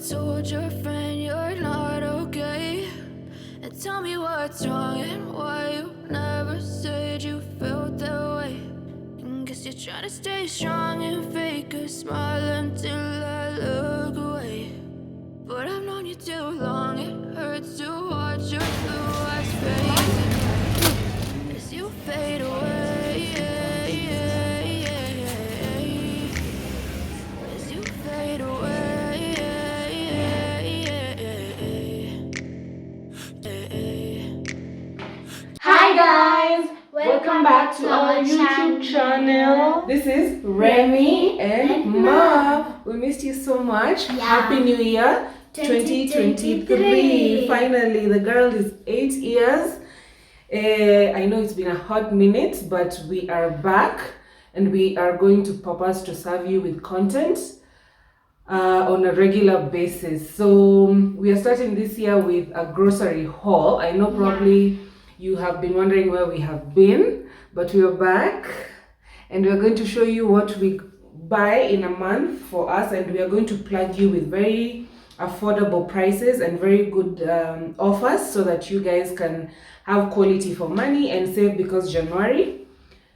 told your friend you're not okay? And tell me what's wrong and why you never said you felt that way. And guess you're trying to stay strong and fake a smile until I look away. But I've known you too long, it hurts to watch your blue eyes fade as you fade away. As you fade away. Hi guys, welcome back to our YouTube channel. This is Remy and Mom. We missed you so much. Happy New Year 2023. Finally, the girl is 8 years. I know it's been a hot minute, but we are back and we are going to purpose to serve you with content on a regular basis. So we are starting this year with a grocery haul. I know probably you have been wondering where we have been, but we are back and we are going to show you what we buy in a month for us, and we are going to plug you with very affordable prices and very good offers so that you guys can have quality for money and save, because January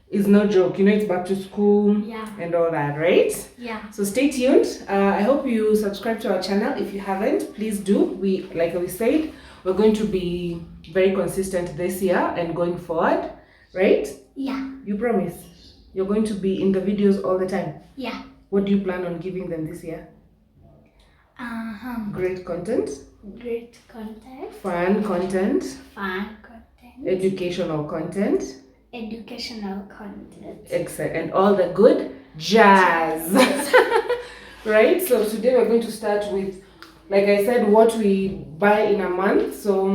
is no joke. You know, it's back to school and all that, right? Yeah. So stay tuned. I hope you subscribe to our channel. If you haven't, please do. Like we said, we're going to be very consistent this year and going forward, right? Yeah. You promise? You're going to be in the videos all the time? Yeah. What do you plan on giving them this year? Great content? Great content. Fun content? Fun content. Educational content? Educational content. Excellent. And all the good jazz. Right? So today we're going to start with, like I said, what we buy in a month. So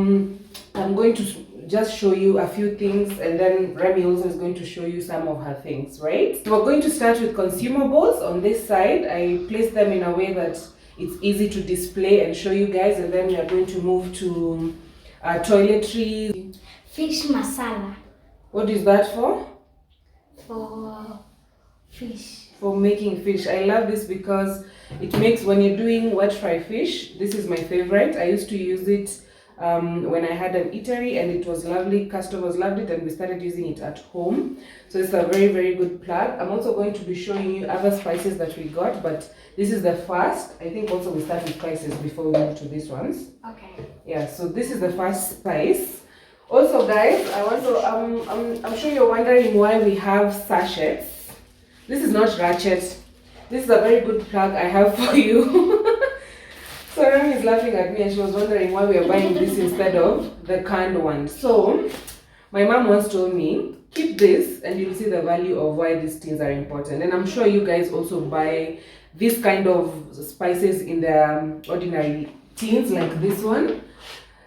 I'm going to just show you a few things, and then Remy also is going to show you some of her things, right? So we're going to start with consumables. On this side, I place them in a way that it's easy to display and show you guys, and then we are going to move to toiletries. Fish masala. What is that for? For fish. For making fish. I love this because it makes, when you're doing wet fry fish, this is my favorite. I used to use it when I had an eatery, and it was lovely. Customers loved it, and we started using it at home. So it's a very, very good plug. I'm also going to be showing you other spices that we got, but this is the first. I think also we start with spices before we move to these ones. Okay. Yeah, so this is the first spice. Also, guys, I want to, I'm sure you're wondering why we have sachets. This is not ratchet. This is a very good plug I have for you. So Remy is laughing at me, and she was wondering why we are buying this instead of the canned one. So my mom once told me, keep this and you'll see the value of why these things are important. And I'm sure you guys also buy this kind of spices in the ordinary tins like this one.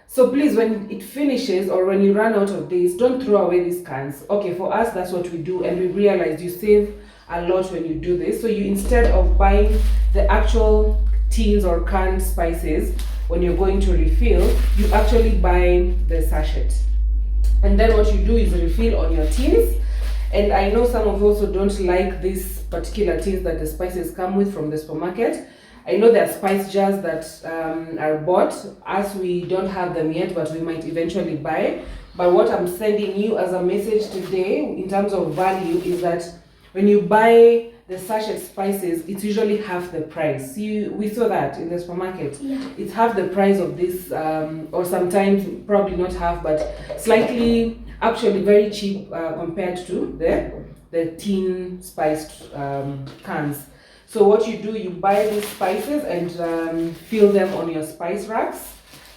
So please, when it finishes or when you run out of this, don't throw away these cans. Okay, for us, that's what we do, and we realized you save a lot when you do this. So you, instead of buying the actual tins or canned spices when you're going to refill, you actually buy the sachet. And then what you do is refill on your tins. And I know some of you also don't like these particular tins that the spices come with from the supermarket. I know there are spice jars that are bought. As we don't have them yet, but we might eventually buy. But what I'm sending you as a message today in terms of value is that when you buy the sachet spices, it's usually half the price. We saw that in the supermarket. Yeah. It's half the price of this, or sometimes probably not half, but slightly, actually very cheap compared to the tin spiced cans. So what you do, you buy these spices and fill them on your spice racks.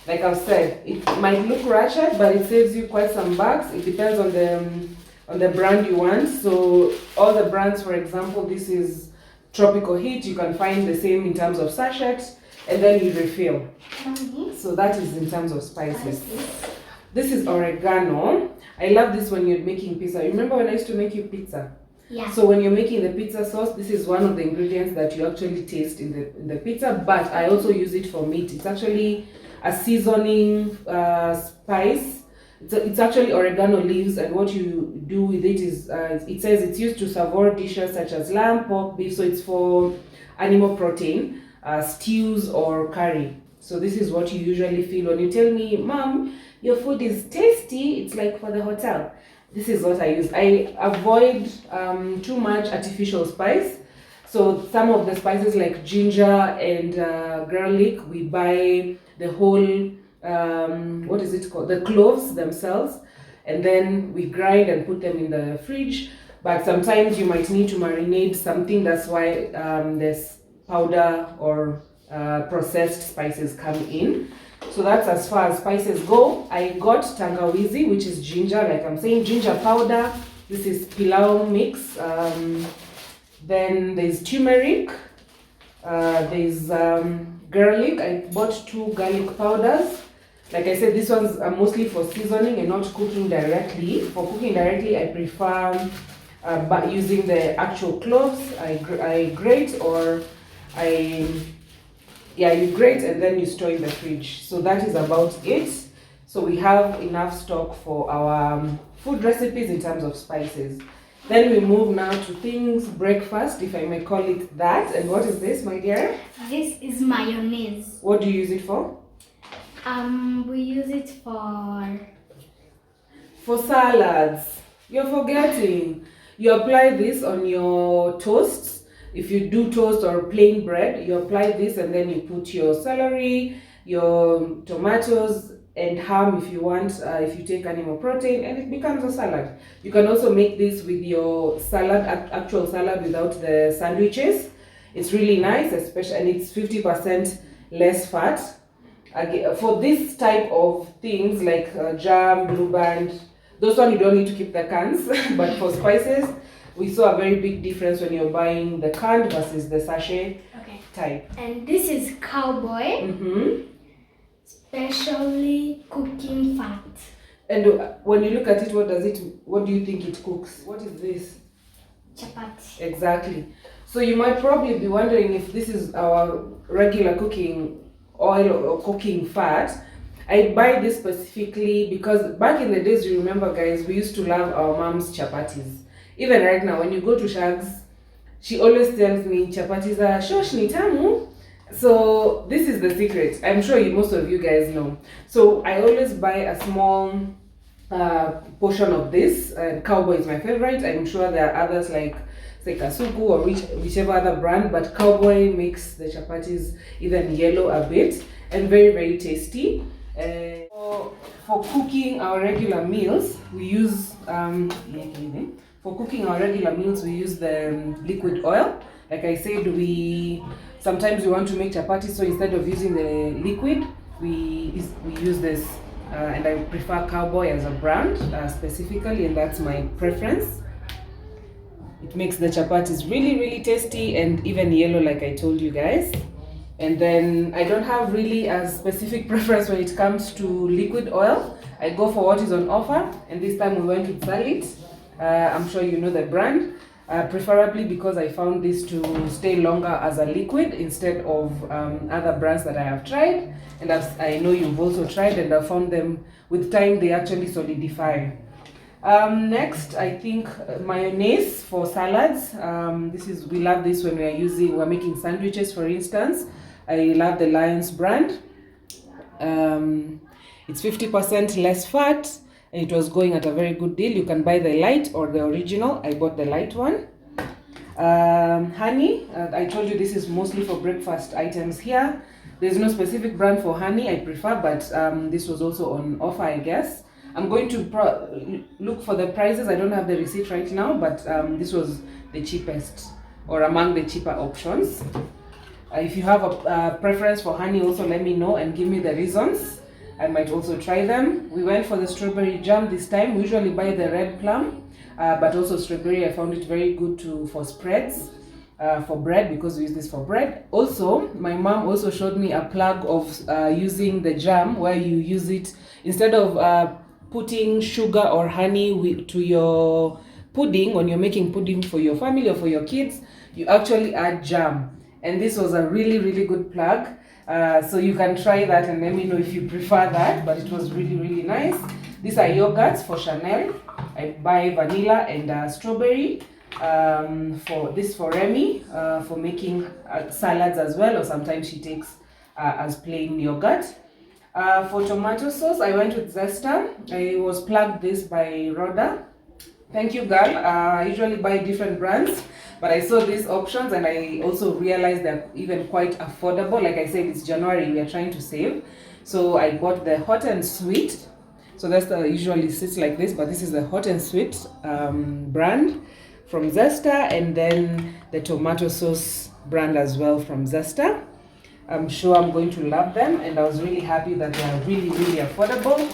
Like I've said, it might look ratchet, but it saves you quite some bucks. It depends on the brand you want. So all the brands, for example, this is Tropical Heat. You can find the same in terms of sachet, and then you refill. So that is in terms of spices. This is oregano. I love this when you're making pizza. Remember when I used to make you pizza? Yeah. So when you're making the pizza sauce, this is one of the ingredients that you actually taste in the pizza, but I also use it for meat. It's actually a seasoning spice. It's actually oregano leaves, and what you do with it is, it says it's used to savour dishes such as lamb, pork, beef, so it's for animal protein. stews or curry. So this is what you usually feel when you tell me, Mom, your food is tasty. It's like for the hotel. This is what I use. I avoid too much artificial spice. So some of the spices like ginger and garlic, we buy the whole, what is it called? The cloves themselves. And then we grind and put them in the fridge. But sometimes you might need to marinate something. That's why there's powder or processed spices come in. So that's as far as spices go. I got tangawizi, which is ginger, like I'm saying, ginger powder. This is pilau mix. Then there's turmeric. There's garlic. I bought 2 garlic powders. Like I said, these ones are mostly for seasoning and not cooking directly. For cooking directly, I prefer using the actual cloves. I grate or you grate and then you store in the fridge. So that is about it. So we have enough stock for our food recipes in terms of spices. Then we move now to things, breakfast, if I may call it that. And what is this, my dear? This is mayonnaise. What do you use it for? We use it for salads. You're forgetting. You apply this on your toasts. If you do toast or plain bread, you apply this and then you put your celery, your tomatoes and ham if you want, if you take animal protein, and it becomes a salad. You can also make this with your salad, actual salad without the sandwiches. It's really nice, especially, and it's 50% less fat. Again, for this type of things like jam, Blue Band, those one you don't need to keep the cans, but for spices, we saw a very big difference when you're buying the canned versus the sachet type. And this is cowboy, specially cooking fat. And when you look at it, what do you think it cooks? What is this? Chapati. Exactly. So you might probably be wondering if this is our regular cooking oil or cooking fat. I buy this specifically because back in the days, you remember guys, we used to love our mom's chapatis. Even right now, when you go to Shags, she always tells me chapatis are shosh ni tamu. So this is the secret. I'm sure most of you guys know. So I always buy a small portion of this. Cowboy is my favorite. I'm sure there are others like Kasuku or whichever other brand, but Cowboy makes the chapatis even yellow a bit and very, very tasty. For cooking our regular meals, we use the liquid oil. Like I said, sometimes we want to make chapati, so instead of using the liquid, we use this, and I prefer Cowboy as a brand specifically, and that's my preference. It makes the chapatis really, really tasty and even yellow, like I told you guys. And then I don't have really a specific preference when it comes to liquid oil. I go for what is on offer, and this time we went with Salit. I'm sure you know the brand, preferably because I found this to stay longer as a liquid instead of other brands that I have tried. And I know you've also tried, and I found them with time, they actually solidify. Next, I think mayonnaise for salads. We love this when we're making sandwiches, for instance. I love the Lion's brand. It's 50% less fat, and it was going at a very good deal. You can buy the light or the original. I bought the light one. Honey, I told you this is mostly for breakfast items here. There's no specific brand for honey I prefer, but this was also on offer, I guess. I'm going to look for the prices. I don't have the receipt right now, but this was the cheapest or among the cheaper options. If you have a preference for honey, also let me know and give me the reasons. I might also try them. We went for the strawberry jam this time. We usually buy the red plum, but also strawberry. I found it very good for spreads, for bread, because we use this for bread. Also, my mom also showed me a plug of using the jam where you use it instead of putting sugar or honey to your pudding. When you're making pudding for your family or for your kids, you actually add jam. And this was a really, really good plug. So you can try that and let me know if you prefer that, but it was really, really nice. These are yogurts for Chanel. I buy vanilla and strawberry. for Remmy for making salads as well, or sometimes she takes as plain yogurt. For tomato sauce, I went with Zesta. I was plugged this by Rhoda. Thank you, girl. I usually buy different brands, but I saw these options and I also realized they're even quite affordable. Like I said, it's January, we are trying to save. So I bought the hot and sweet. So that's usually sits like this, but this is the hot and sweet brand from Zesta, and then the tomato sauce brand as well from Zesta. I'm sure I'm going to love them, and I was really happy that they are really, really affordable.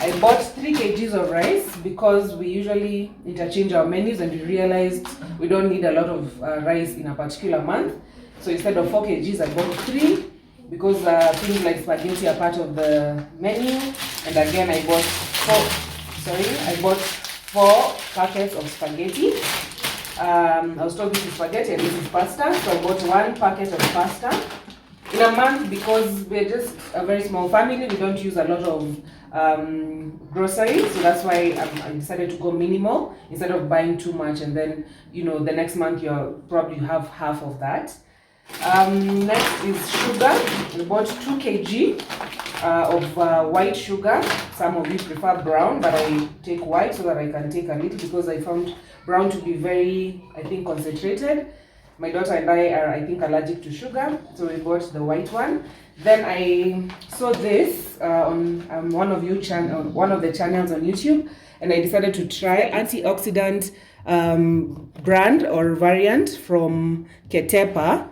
I bought 3 kgs of rice because we usually interchange our menus and we realized we don't need a lot of rice in a particular month. So instead of 4 kgs, I bought 3 because things like spaghetti are part of the menu. And again, I bought 4 packets of spaghetti. I was told this is spaghetti and this is pasta, so I bought 1 packet of pasta. In a month, because we're just a very small family, we don't use a lot of groceries, so that's why I decided to go minimal instead of buying too much, and then the next month you probably have half of that. Next is sugar. We bought 2 kg of white sugar. Some of you prefer brown, but I take white so that I can take a little because I found brown to be very, I think, concentrated. My daughter and I are, I think, allergic to sugar, so we bought the white one. Then I saw this on one of the channels on YouTube, and I decided to try antioxidant brand or variant from Ketepa.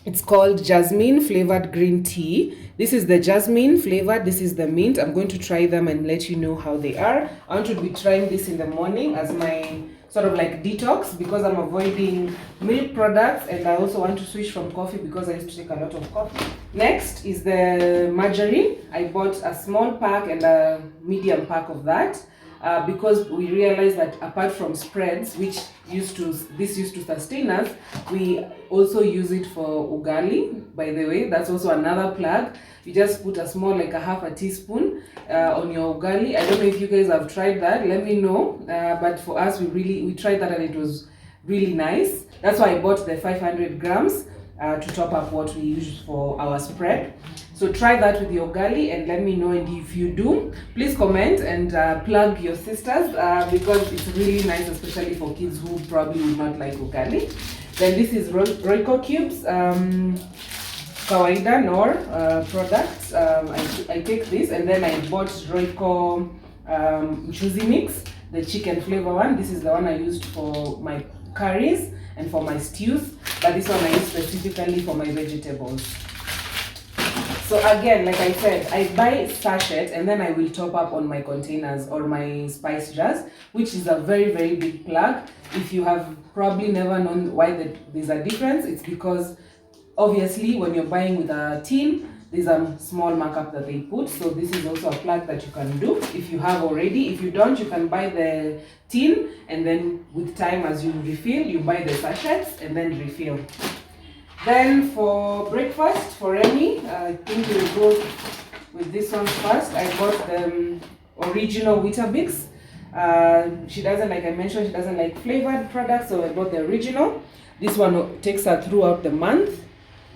It's called jasmine flavored green tea. This is the jasmine flavored, this is the mint. I'm going to try them and let you know how they are. I want to be trying this in the morning as my sort of like detox because I'm avoiding milk products, and I also want to switch from coffee because I used to take a lot of coffee. Next is the margarine. I bought a small pack and a medium pack of that because we realized that apart from spreads, which used to sustain us, we also use it for ugali. By the way, that's also another plug. You just put a small, like a half a teaspoon on your ugali. I don't know if you guys have tried that, let me know. But for us, we tried that and it was really nice. That's why I bought the 500 grams to top up what we use for our spread. So try that with your ugali and let me know, and if you do, please comment and plug your sisters because it's really nice, especially for kids who probably would not like ugali. Then this is Royco cubes. Kawaida Nor products. I take this, and then I bought Royco Mchuzi Mix, the chicken flavor one. This is the one I used for my curries and for my stews, but this one I use specifically for my vegetables. So again, like I said, I buy sachet and then I will top up on my containers or my spice jars, which is a very, very big plug. If you have probably never known why there's a difference, it's because obviously when you're buying with a tin, there's a small markup that they put. So this is also a plug that you can do if you have already. If you don't, you can buy the tin, and then with time as you refill, you buy the sachets and then refill. Then for breakfast, for Remmy, I think we'll go with this one first. I bought the original Weetabix. She doesn't, like I mentioned, she doesn't like flavored products, so I bought the original. This one takes her throughout the month,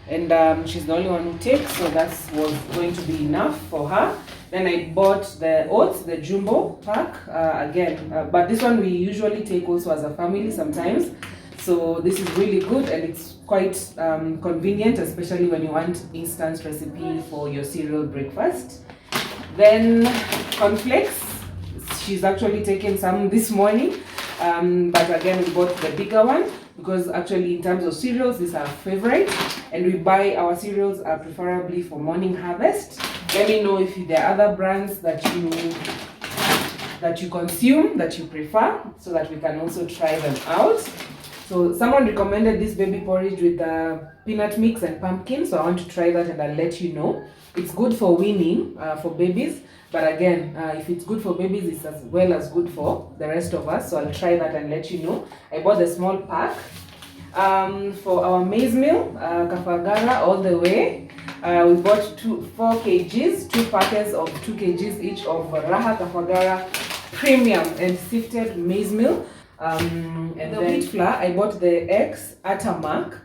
and she's the only one who takes, so that was going to be enough for her. Then I bought the oats, the jumbo pack, but this one we usually take also as a family sometimes. So this is really good, and it's quite convenient, especially when you want instant recipe for your cereal breakfast. Then cornflakes, she's actually taken some this morning, but again we bought the bigger one because actually in terms of cereals, these are our favorite, and we buy our cereals preferably for Morning Harvest. Let me know if there are other brands that you consume, that you prefer, so that we can also try them out. So someone recommended this baby porridge with peanut mix and pumpkin, so I want to try that and I'll let you know. It's good for weaning for babies, but again, if it's good for babies, it's as well as good for the rest of us, so I'll try that and let you know. I bought the small pack. For our maize meal, Kafagara all the way, we bought 4 kgs, 2 packets of 2 kgs each of Raha Kafagara premium and sifted maize meal. And the wheat flour, I bought the X Atamark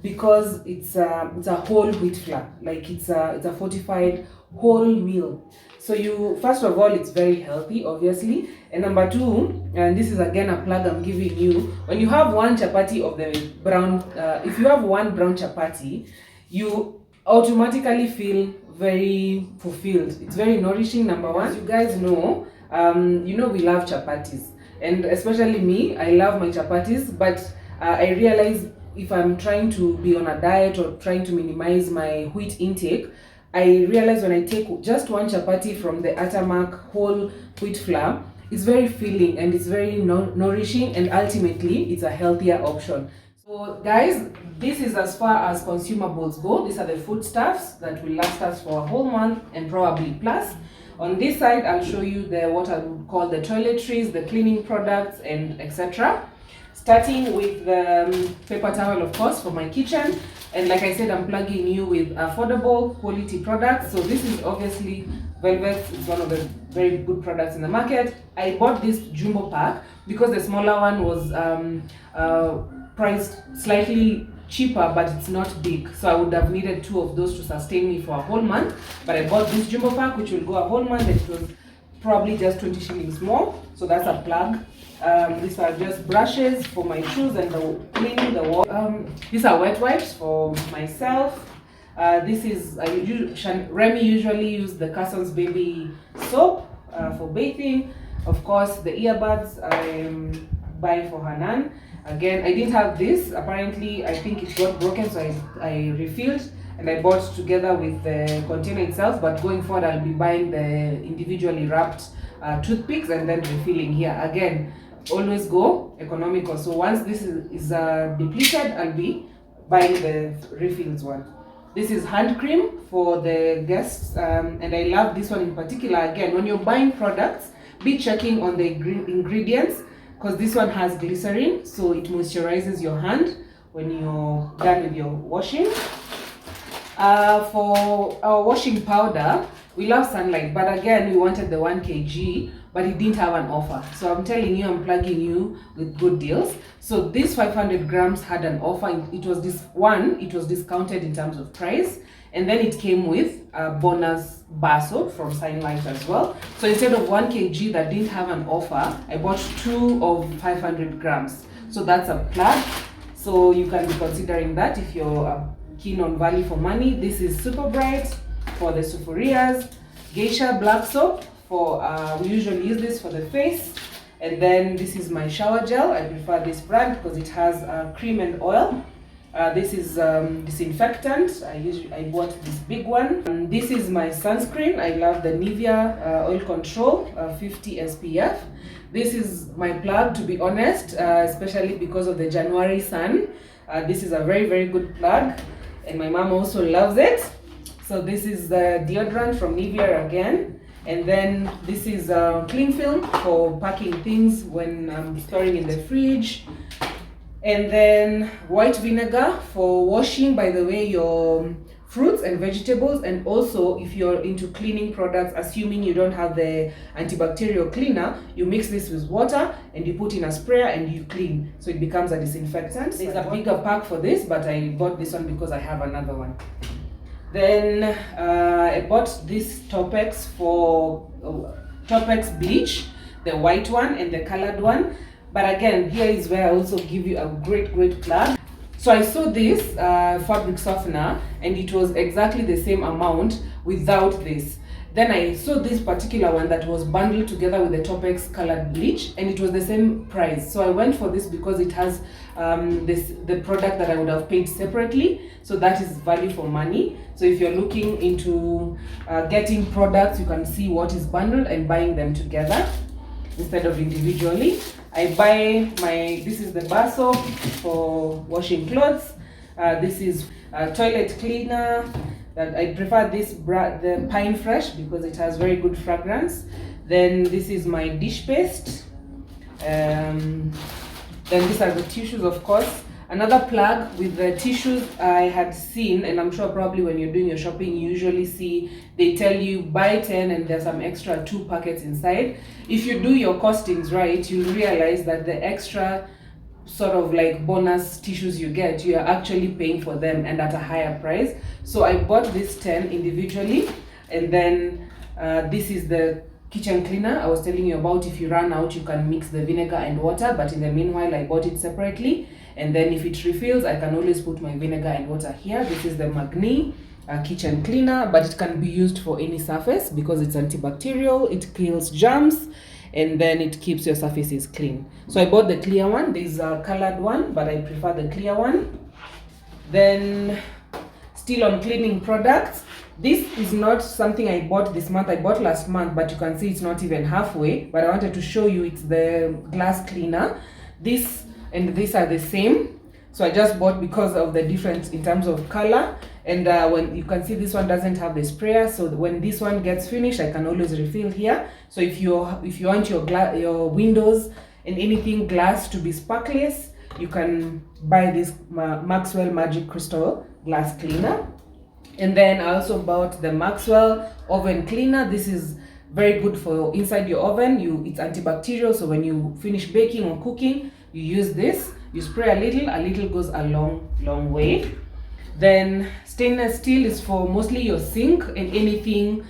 because it's a whole wheat flour, like it's a fortified whole meal. So you, first of all, it's very healthy, obviously, and number two, and this is again a plug I'm giving you, when you have one chapati of the brown, if you have one brown chapati, you automatically feel very fulfilled. It's very nourishing, number one. As you guys know, you know we love chapatis, and especially me, I love my chapatis, but I realize if I'm trying to be on a diet or trying to minimize my wheat intake, I realize when I take just one chapati from the Atamark whole wheat flour, it's very filling and it's very nourishing, and ultimately it's a healthier option. So guys, this is as far as consumables go. These are the foodstuffs that will last us for a whole month and probably plus. On this side, I'll show you the what I would call the toiletries, the cleaning products, and etc. Starting with the paper towel, of course, for my kitchen. And like I said, I'm plugging you with affordable quality products. So this is obviously Velvet. It's one of the very good products in the market. I bought this jumbo pack because the smaller one was priced slightly cheaper, but it's not big. So I would have needed 2 of those to sustain me for a whole month. But I bought this jumbo pack, which will go a whole month. It was probably just 20 shillings more. So that's a plug. These are just brushes for my shoes and cleaning the wall. These are wet wipes for myself. This is Remmy usually use the Carson's baby soap for bathing. Of course, the earbuds I buy for Hanan. Again, I didn't have this. Apparently, I think it got broken, so I refilled and I bought together with the container itself. But going forward, I'll be buying the individually wrapped toothpicks and then refilling here. Again, always go economical. So once this is depleted, I'll be buying the refills one. This is hand cream for the guests, and I love this one in particular. Again, when you're buying products, be checking on the ingredients, because this one has glycerin, so it moisturizes your hand when you're done with your washing. For our washing powder, we love Sunlight, but again, we wanted the 1 kg, but it didn't have an offer. So I'm telling you, I'm plugging you with good deals. So this 500 grams had an offer. It was discounted in terms of price. And then it came with a bonus bar soap from Sunlight as well. So instead of 1 kg that didn't have an offer, I bought 2 of 500 grams. So that's a plug. So you can be considering that if you're keen on value for money. This is Super Bright for the Sufurias. Geisha black soap for we usually use this for the face. And then this is my shower gel. I prefer this brand because it has cream and oil. This is disinfectant. I bought this big one. And this is my sunscreen. I love the Nivea Oil Control 50 SPF. This is my plug, to be honest, especially because of the January sun. This is a very, very good plug, and my mom also loves it. So this is the deodorant from Nivea again. And then this is cling film for packing things when I'm storing in the fridge. And then white vinegar for washing, by the way, your fruits and vegetables. And also, if you're into cleaning products, assuming you don't have the antibacterial cleaner, you mix this with water and you put in a sprayer and you clean. So it becomes a disinfectant. There's a bigger pack for this, but I bought this one because I have another one. Then I bought this Topex for Topex bleach, the white one and the colored one. But again, here is where I also give you a great plug. So I saw this fabric softener and it was exactly the same amount without this. Then I saw this particular one that was bundled together with the Topex colored bleach and it was the same price. So I went for this because it has the product that I would have paid separately. So that is value for money. So if you're looking into getting products, you can see what is bundled and buying them together instead of individually. This is the bar soap for washing clothes. This is a toilet cleaner. That I prefer the Pine Fresh because it has very good fragrance. Then this is my dish paste. Then these are the tissues, of course. Another plug with the tissues I had seen, and I'm sure probably when you're doing your shopping, you usually see they tell you buy 10 and there's some extra 2 packets inside. If you do your costings right, you'll realize that the extra sort of like bonus tissues you get, you are actually paying for them and at a higher price. So I bought this 10 individually, and then this is the kitchen cleaner I was telling you about. If you run out, you can mix the vinegar and water, but in the meanwhile I bought it separately. And then if it refills, I can always put my vinegar and water here. This is the Magni kitchen cleaner, but it can be used for any surface because it's antibacterial, it kills germs, and then it keeps your surfaces clean. So I bought the clear one. There's a colored one, but I prefer the clear one. Then still on cleaning products, this is not something I bought this month. I bought last month, but you can see it's not even halfway. But I wanted to show you, it's the glass cleaner. This and this are the same, so I just bought because of the difference in terms of color. And when you can see, this one doesn't have the sprayer, so when this one gets finished, I can always refill here. So if you want your windows and anything glass to be sparkless, you can buy this Maxwell Magic Crystal glass cleaner. And then I also bought the Maxwell oven cleaner. This is very good for inside your oven. It's antibacterial, so when you finish baking or cooking, you use this. You spray a little goes a long way. Then stainless steel is for mostly your sink and anything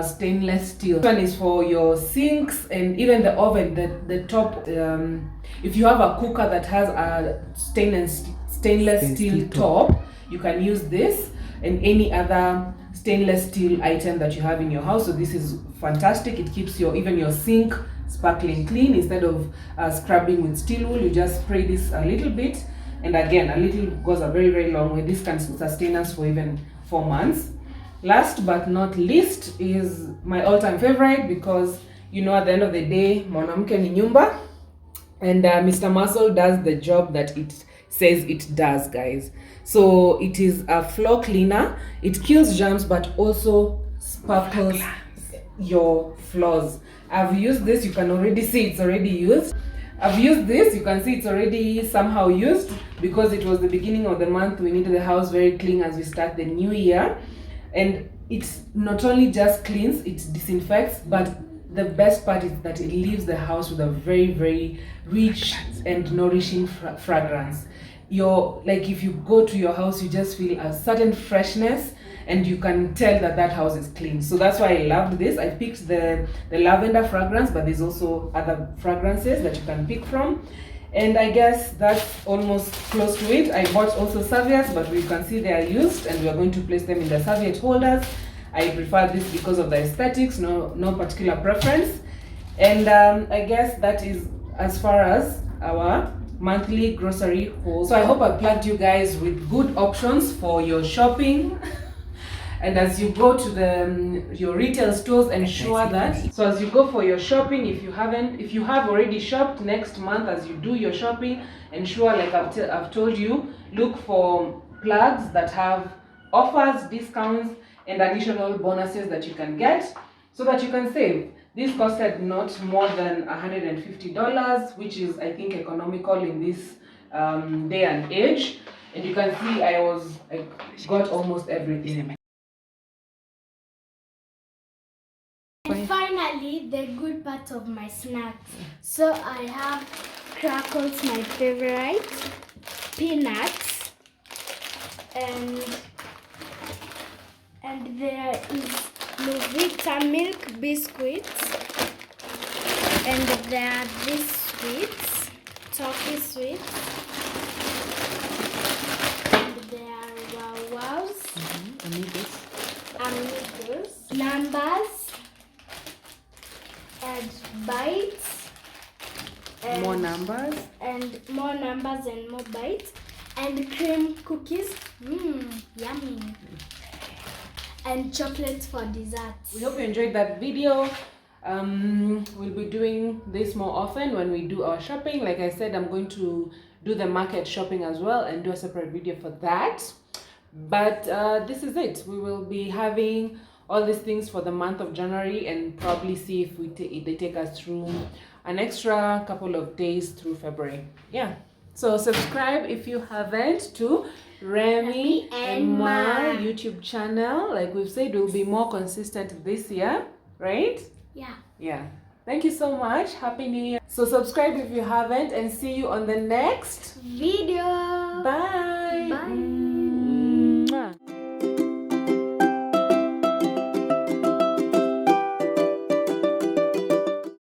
stainless steel. This one is for your sinks and even the oven, the top. If you have a cooker that has a stainless steel top, you can use this and any other stainless steel item that you have in your house. So this is fantastic. It keeps even your sink sparkling clean. Instead of scrubbing with steel wool, you just spray this a little bit, and again, a little goes a very long way. This can sustain us for even 4 months. Last but not least is my all-time favorite, because you know, at the end of the day, mwanamke ni nyumba, and Mr. Muscle does the job that it says it does, guys. So it is a floor cleaner. It kills germs but also sparkles your floors. I've used this. You can already see it's already used. I've used this. You can see it's already somehow used because it was the beginning of the month. We needed the house very clean as we start the new year. And it's not only just cleans, it disinfects, but the best part is that it leaves the house with a very rich and nourishing fragrance. Like if you go to your house, you just feel a certain freshness, and you can tell that house is clean. So that's why I loved this. I picked the lavender fragrance, but there's also other fragrances that you can pick from. And I guess that's almost close to it. I bought also serviettes, but you can see they are used, and we are going to place them in the serviette holders. I prefer this because of the aesthetics, no particular preference. And I guess that is as far as our monthly grocery haul. So I hope I plugged you guys with good options for your shopping. And as you go to your retail stores, ensure that, so as you go for your shopping, if you have already shopped next month, as you do your shopping, ensure, like I've told you, look for plugs that have offers, discounts, and additional bonuses that you can get so that you can save. This costed not more than $150, which is, I think, economical in this day and age. And you can see I got almost everything. And finally, the good part of my snacks. So I have crackles, my favorite, peanuts, and there is Novita milk biscuits, and there are these sweets, turkey sweets, and there are wow-wows, amigos, numbers, and bites, and More numbers and more bites, and cream cookies, yummy, and chocolates for dessert. We hope you enjoyed that video. We'll be doing this more often when we do our shopping. Like I said, I'm going to do the market shopping as well and do a separate video for that. But this is it. We will be having all these things for the month of January, and probably see if they take us through an extra couple of days through February. Yeah. So subscribe if you haven't to Remmy Remmy and and Ma Ma. YouTube channel. Like we've said, we'll be more consistent this year, right? Yeah. Yeah. Thank you so much. Happy New Year. So subscribe if you haven't, and see you on the next Video. Bye. Bye.